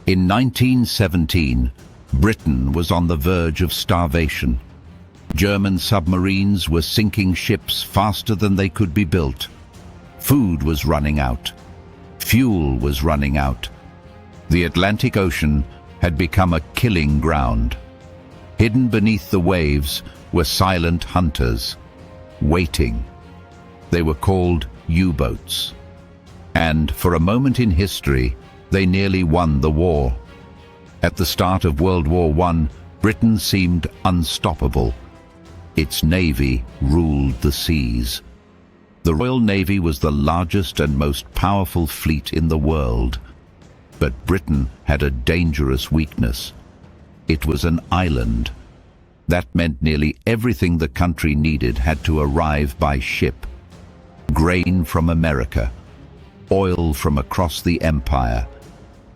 In 1917, Britain was on the verge of starvation. German submarines were sinking ships faster than they could be built. Food was running out. Fuel was running out. The Atlantic Ocean had become a killing ground. Hidden beneath the waves were silent hunters, waiting. They were called U-boats. And for a moment in history, they nearly won the war. At the start of World War I, Britain seemed unstoppable. Its navy ruled the seas. The Royal Navy was the largest and most powerful fleet in the world. But Britain had a dangerous weakness. It was an island. That meant nearly everything the country needed had to arrive by ship. Grain from America, oil from across the empire,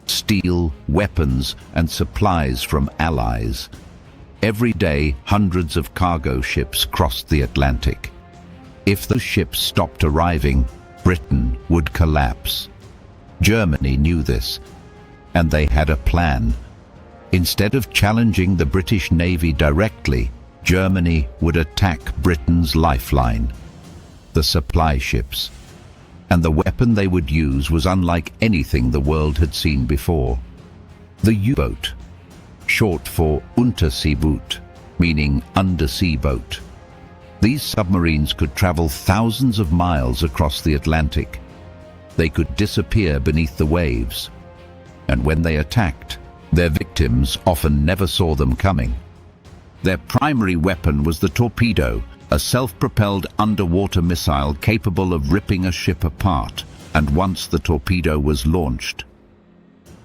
steel, weapons, and supplies from allies. Every day, hundreds of cargo ships crossed the Atlantic. If those ships stopped arriving, Britain would collapse. Germany knew this, and they had a plan. Instead of challenging the British Navy directly, Germany would attack Britain's lifeline, the supply ships. And the weapon they would use was unlike anything the world had seen before. The U-boat, short for Unterseeboot, meaning undersea boat. These submarines could travel thousands of miles across the Atlantic. They could disappear beneath the waves. And when they attacked, their victims often never saw them coming. Their primary weapon was the torpedo, a self-propelled underwater missile capable of ripping a ship apart, and once the torpedo was launched,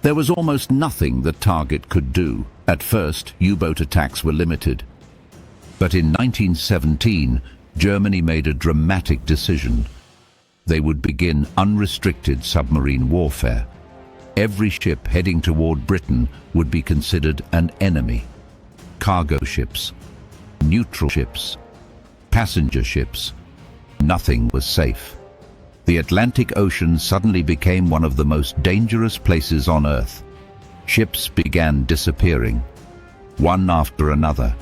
there was almost nothing the target could do. At first, U-boat attacks were limited. But in 1917, Germany made a dramatic decision. They would begin unrestricted submarine warfare. Every ship heading toward Britain would be considered an enemy. Cargo ships, neutral ships, passenger ships. Nothing was safe. The Atlantic Ocean suddenly became one of the most dangerous places on Earth. Ships began disappearing, one after another.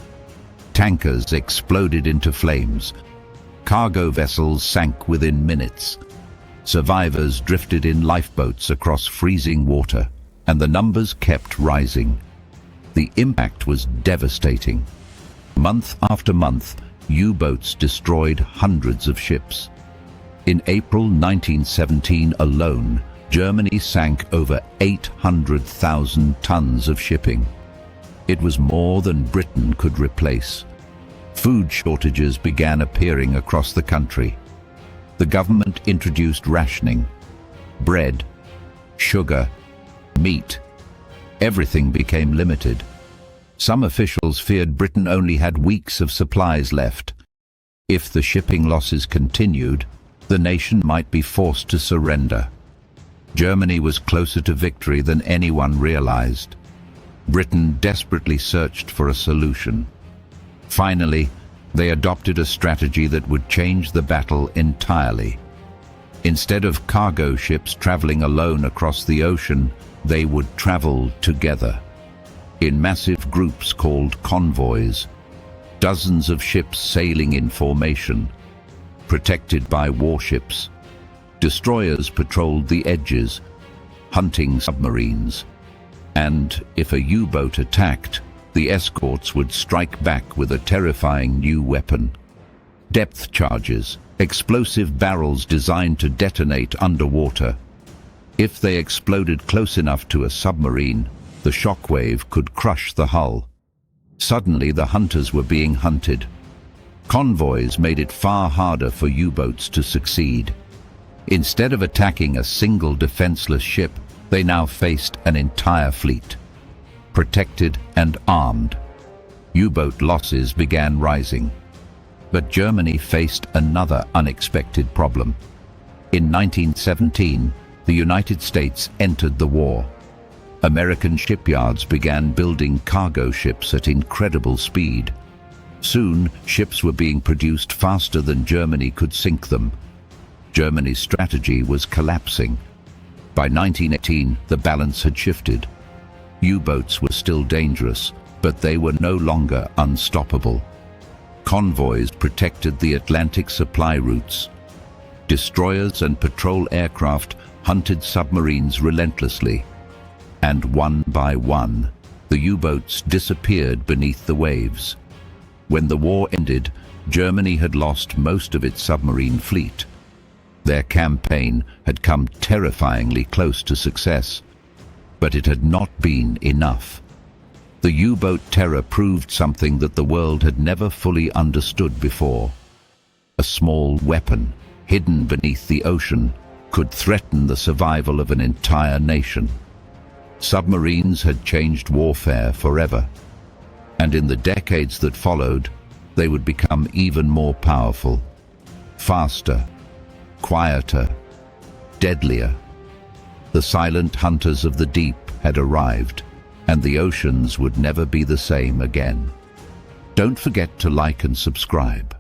Tankers exploded into flames. Cargo vessels sank within minutes. Survivors drifted in lifeboats across freezing water, and the numbers kept rising. The impact was devastating. Month after month, U-boats destroyed hundreds of ships. In April 1917 alone, Germany sank over 800,000 tons of shipping. It was more than Britain could replace. Food shortages began appearing across the country. The government introduced rationing. Bread, sugar, meat. Everything became limited. Some officials feared Britain only had weeks of supplies left. If the shipping losses continued, the nation might be forced to surrender. Germany was closer to victory than anyone realized. Britain desperately searched for a solution. Finally, they adopted a strategy that would change the battle entirely. Instead of cargo ships traveling alone across the ocean, they would travel together. In massive groups called convoys, dozens of ships sailing in formation, protected by warships. Destroyers patrolled the edges, hunting submarines. And if a U-boat attacked, the escorts would strike back with a terrifying new weapon. Depth charges, explosive barrels designed to detonate underwater. If they exploded close enough to a submarine, the shockwave could crush the hull. Suddenly, the hunters were being hunted. Convoys made it far harder for U-boats to succeed. Instead of attacking a single defenseless ship, they now faced an entire fleet. Protected and armed, U-boat losses began rising. But Germany faced another unexpected problem. In 1917, the United States entered the war. American shipyards began building cargo ships at incredible speed. Soon, ships were being produced faster than Germany could sink them. Germany's strategy was collapsing. By 1918, the balance had shifted. U-boats were still dangerous, but they were no longer unstoppable. Convoys protected the Atlantic supply routes. Destroyers and patrol aircraft hunted submarines relentlessly. And one by one, the U-boats disappeared beneath the waves. When the war ended, Germany had lost most of its submarine fleet. Their campaign had come terrifyingly close to success, but it had not been enough. The U-boat terror proved something that the world had never fully understood before. A small weapon, hidden beneath the ocean, could threaten the survival of an entire nation. Submarines had changed warfare forever, and in the decades that followed, they would become even more powerful, faster, quieter, deadlier. The silent hunters of the deep had arrived, and the oceans would never be the same again. Don't forget to like and subscribe.